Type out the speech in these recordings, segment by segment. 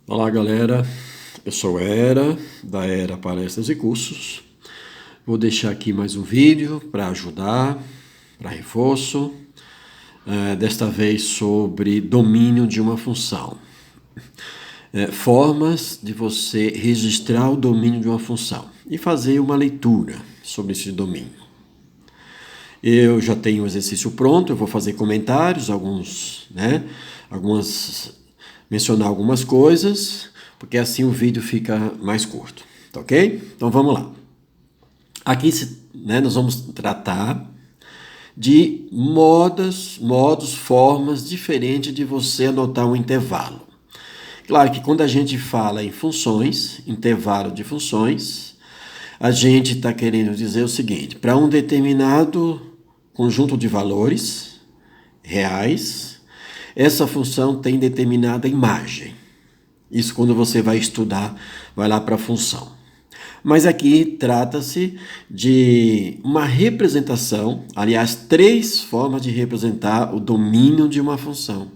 Olá, galera. Eu sou Era, da Era Palestras e Cursos. Vou deixar aqui mais um vídeo para ajudar, para reforço, desta vez sobre domínio de uma função. Formas de você registrar o domínio de uma função e fazer uma leitura sobre esse domínio. Eu já tenho o exercício pronto, eu vou fazer comentários, mencionar algumas coisas, porque assim o vídeo fica mais curto, tá ok? Então vamos lá. Aqui nós vamos tratar de modos, formas diferentes de você anotar um intervalo. Claro que quando a gente fala em funções, intervalo de funções, a gente está querendo dizer o seguinte: para um determinado conjunto de valores reais, essa função tem determinada imagem. Isso quando você vai estudar, vai lá para a função. Mas aqui trata-se de uma representação, aliás, 3 formas de representar o domínio de uma função.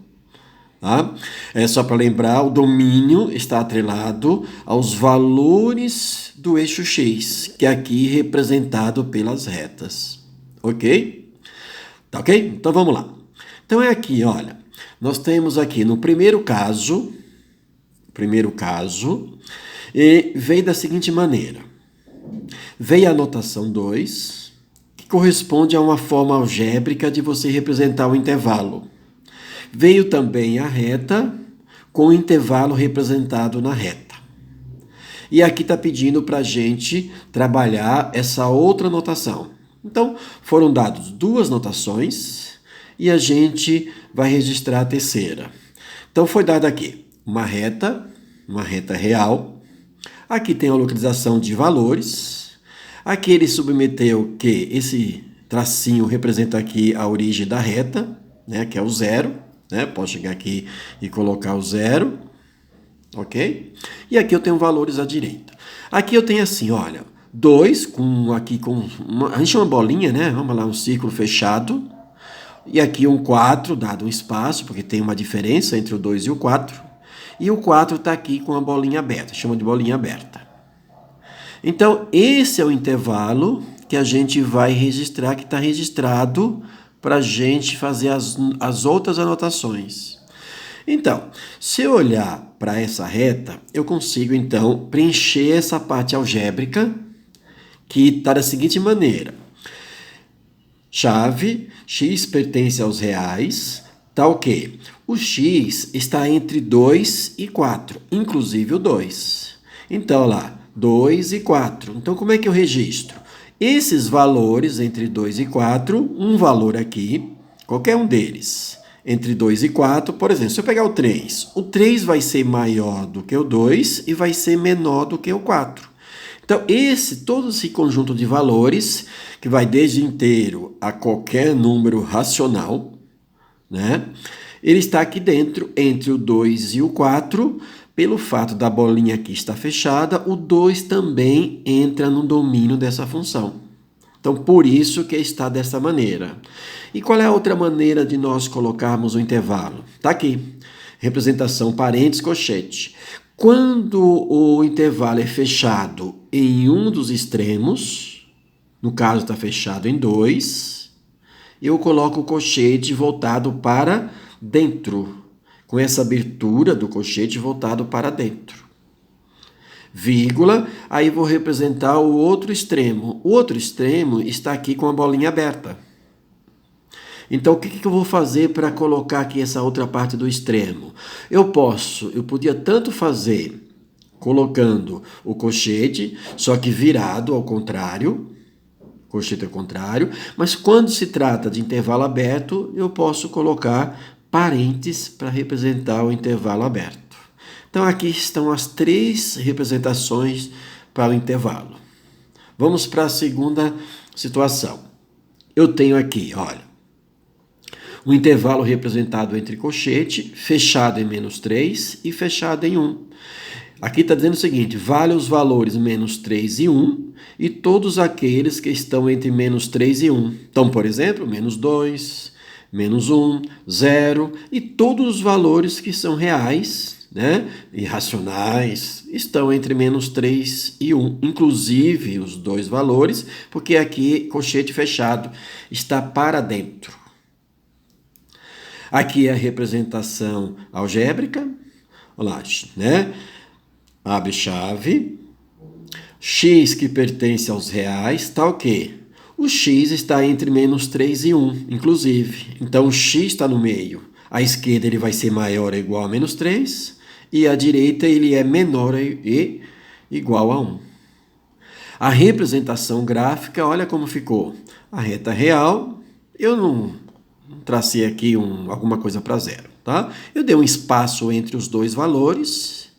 Tá? É só para lembrar, o domínio está atrelado aos valores do eixo X, que é aqui representado pelas retas. Ok? Tá ok? Então vamos lá. Então é aqui, olha, nós temos aqui no primeiro caso, e veio da seguinte maneira. Veio a notação 2, que corresponde a uma forma algébrica de você representar o intervalo. Veio também a reta, com o intervalo representado na reta. E aqui está pedindo para a gente trabalhar essa outra notação. Então, foram dadas 2 notações e a gente vai registrar a terceira. Então, foi dada aqui uma reta real. Aqui tem a localização de valores. Aqui ele submeteu que esse tracinho representa aqui a origem da reta, né, que é o 0. Né? Posso chegar aqui e colocar o 0. Ok? E aqui eu tenho valores à direita. Aqui eu tenho assim, olha, 2 a gente chama bolinha, né? Vamos lá, um círculo fechado. E aqui um 4, dado um espaço, porque tem uma diferença entre o 2 e o 4. E o 4 está aqui com a bolinha aberta, chama de bolinha aberta. Então, esse é o intervalo que a gente vai registrar, que está registrado para a gente fazer as outras anotações. Então, se eu olhar para essa reta, eu consigo, então, preencher essa parte algébrica, que está da seguinte maneira. Chave, x pertence aos reais, tá ok. O x está entre 2 e 4, inclusive o 2. Então, lá, 2 e 4. Então, como é que eu registro? Esses valores entre 2 e 4, um valor aqui, qualquer um deles, entre 2 e 4, por exemplo, se eu pegar o 3 vai ser maior do que o 2 e vai ser menor do que o 4. Então, todo esse conjunto de valores, que vai desde inteiro a qualquer número racional, né? Ele está aqui dentro, entre o 2 e o 4, pelo fato da bolinha aqui estar fechada, o 2 também entra no domínio dessa função. Então, por isso que está dessa maneira. E qual é a outra maneira de nós colocarmos o intervalo? Está aqui, representação parênteses, colchete. Quando o intervalo é fechado em um dos extremos, no caso está fechado em 2, eu coloco o colchete voltado para dentro, com essa abertura do colchete voltado para dentro. Vírgula, aí vou representar o outro extremo. O outro extremo está aqui com a bolinha aberta. Então, o que eu vou fazer para colocar aqui essa outra parte do extremo? Eu podia tanto fazer colocando o colchete, só que virado ao contrário, colchete ao contrário, mas quando se trata de intervalo aberto, eu posso colocar parênteses para representar o intervalo aberto. Então, aqui estão as 3 representações para o intervalo. Vamos para a segunda situação. Eu tenho aqui, olha, um intervalo representado entre colchete, fechado em -3 e fechado em 1. Aqui está dizendo o seguinte: vale os valores -3 e 1 e todos aqueles que estão entre -3 e 1. Então, por exemplo, -2, -1, 0 e todos os valores que são reais né, irracionais, estão entre menos 3 e 1, inclusive os dois valores, porque aqui colchete fechado está para dentro. Aqui é a representação algébrica, olha lá, né? Abre chave, x que pertence aos reais, está o quê? O x está entre menos 3 e 1, inclusive. Então, o x está no meio. À esquerda ele vai ser maior ou igual a menos 3, e à direita ele é menor e igual a 1. A representação gráfica, olha como ficou. A reta real, eu não tracei aqui alguma coisa para zero, tá? Eu dei um espaço entre os dois valores.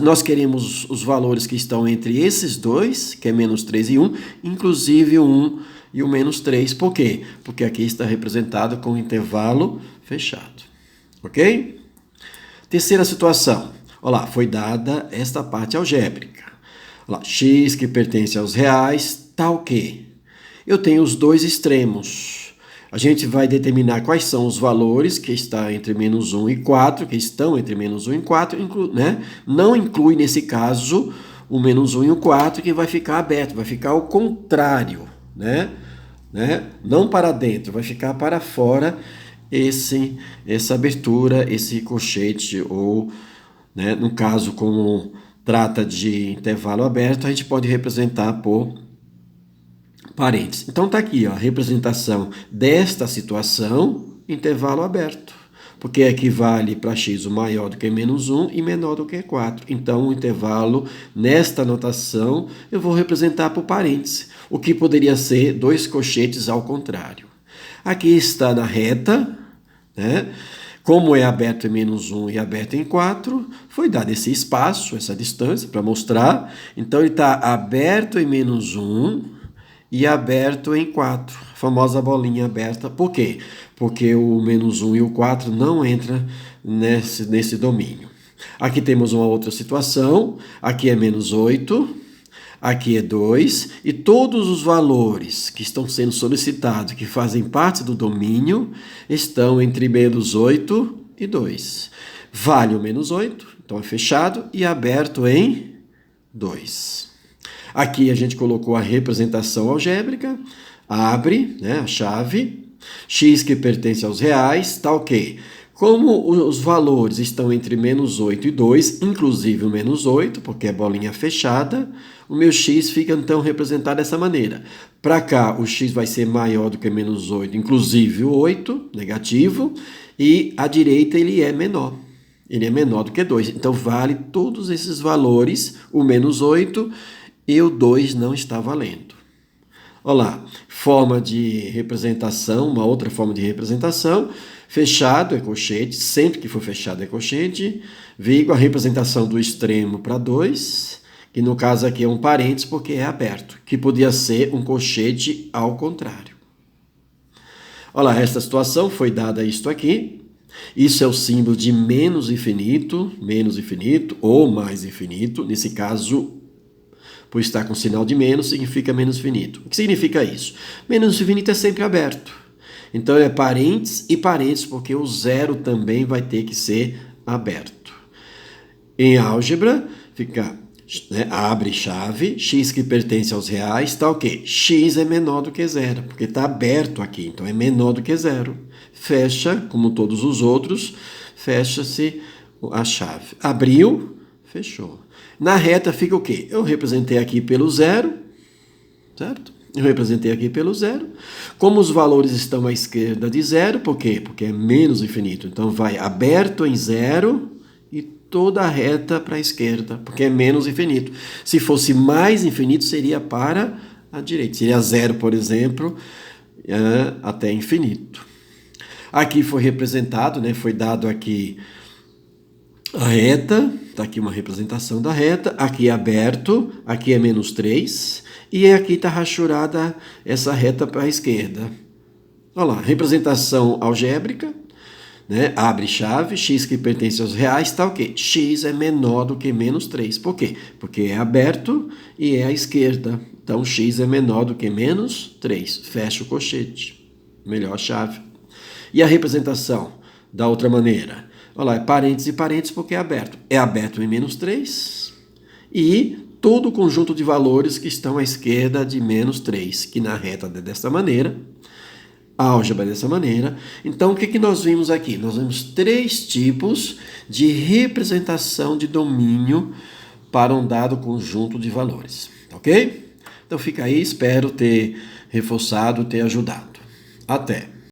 Nós queremos os valores que estão entre esses dois, que é menos 3 e 1, inclusive o 1 e o menos 3. Por quê? Porque aqui está representado com intervalo fechado. Ok? Terceira situação. Olha lá, foi dada esta parte algébrica. Olha lá, x que pertence aos reais, tá o quê? Eu tenho os dois extremos. A gente vai determinar quais são os valores que estão entre menos 1 e 4, que estão entre menos 1 e 4, né? Não inclui, nesse caso, o menos 1 e o 4, que vai ficar aberto, vai ficar ao contrário, né? Não para dentro, vai ficar para fora essa abertura, esse colchete, ou, né, no caso, como trata de intervalo aberto, a gente pode representar por parênteses. Então está aqui, ó, a representação desta situação, intervalo aberto, porque equivale para x o maior do que menos 1 e menor do que 4. Então o intervalo, nesta notação, eu vou representar por parênteses, o que poderia ser dois colchetes ao contrário. Aqui está na reta, né? Como é aberto em menos 1 e aberto em 4, foi dado esse espaço, essa distância, para mostrar. Então ele está aberto em menos 1 e aberto em 4, a famosa bolinha aberta. Por quê? Porque o menos 1 e o 4 não entram nesse domínio. Aqui temos uma outra situação, aqui é menos 8, aqui é 2, e todos os valores que estão sendo solicitados, que fazem parte do domínio, estão entre menos 8 e 2. Vale o menos 8, então é fechado, e aberto em 2. Aqui a gente colocou a representação algébrica, abre, né, a chave, x que pertence aos reais, tá ok. Como os valores estão entre menos 8 e 2, inclusive o menos 8, porque é bolinha fechada, o meu x fica então representado dessa maneira. Para cá, o x vai ser maior do que menos 8, inclusive o 8, negativo, e à direita ele é menor. Ele é menor do que 2. Então, vale todos esses valores, o menos 8 e o 2 não está valendo. Olha lá, forma de representação, uma outra forma de representação, fechado é colchete, sempre que for fechado é colchete, vírgula, a representação do extremo para 2, que no caso aqui é um parênteses porque é aberto, que podia ser um colchete ao contrário. Olha lá, esta situação foi dada isto aqui, isso é o símbolo de menos infinito ou mais infinito, nesse caso, por estar com sinal de menos, significa menos infinito. O que significa isso? Menos infinito é sempre aberto. Então é parênteses e parênteses, porque o zero também vai ter que ser aberto. Em álgebra, fica, né, abre chave, x que pertence aos reais, está o quê? X é menor do que zero, porque está aberto aqui, então é menor do que zero. Fecha, como todos os outros, fecha-se a chave. Abriu, fechou. Na reta fica o quê? Eu representei aqui pelo zero, certo? Eu representei aqui pelo zero. Como os valores estão à esquerda de zero, por quê? Porque é menos infinito. Então, vai aberto em zero e toda a reta para a esquerda, porque é menos infinito. Se fosse mais infinito, seria para a direita. Seria zero, por exemplo, até infinito. Aqui foi representado, né? Foi dado aqui a reta, está aqui uma representação da reta, aqui é aberto, aqui é menos 3, e aqui está rachurada essa reta para a esquerda. Olha lá, representação algébrica, né? Abre chave, x que pertence aos reais, está o quê? X é menor do que menos 3. Por quê? Porque é aberto e é à esquerda. Então, x é menor do que menos 3. Fecha o colchete. Melhor chave. E a representação da outra maneira? Olha lá, é parênteses e parênteses porque é aberto. É aberto em menos 3 e todo o conjunto de valores que estão à esquerda de menos 3, que na reta é desta maneira, a álgebra é dessa maneira. Então, o que nós vimos aqui? Nós vimos 3 tipos de representação de domínio para um dado conjunto de valores, ok? Então fica aí, espero ter reforçado, ter ajudado. Até!